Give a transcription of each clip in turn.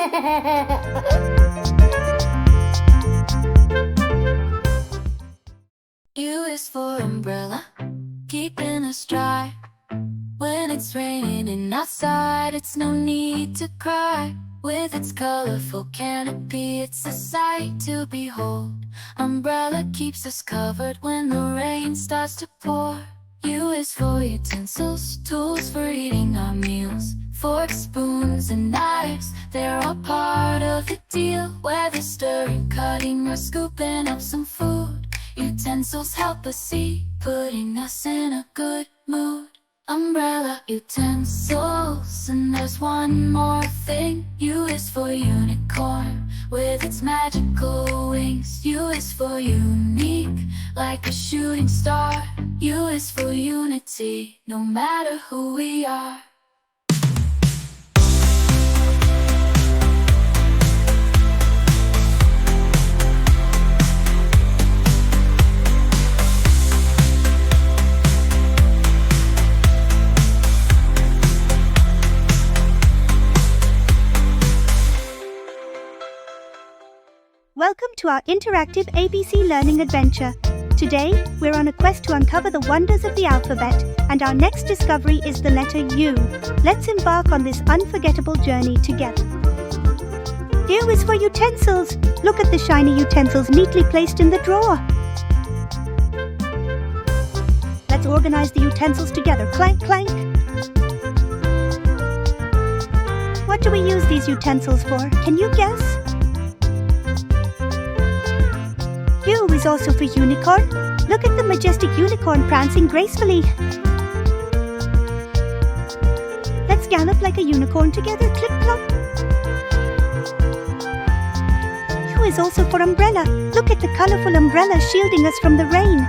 U is for umbrella, keeping us dry. When it's raining outside, it's no need to cry. With its colorful canopy, it's a sight to behold. Umbrella keeps us covered when the rain starts to pour. U is for utensils, tools for eating our meals. Forks, spoons, and knives, they're all part of the deal. Whether stirring, cutting, or scooping up some food, utensils help us see, putting us in a good mood. Umbrella utensils, and there's one more thing. U is for unicorn, with its magical wings. U is for unique, like a shooting star. U is for unity, no matter who we are. Welcome to our interactive ABC learning adventure. Today, we're on a quest to uncover the wonders of the alphabet, and our next discovery is the letter U. Let's embark on this unforgettable journey together. U is for utensils. Look at the shiny utensils neatly placed in the drawer. Let's organize the utensils together. Clank, clank. What do we use these utensils for? Can you guess? U is also for unicorn. Look at the majestic unicorn prancing gracefully. Let's gallop like a unicorn together. Clip clop. U is also for umbrella. Look at the colorful umbrella shielding us from the rain.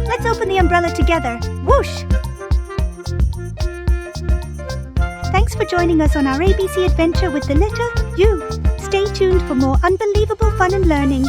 Let's open the umbrella together. Whoosh! Thanks for joining us on our ABC adventure with the letter U. Stay tuned for more unbelievable fun and learning.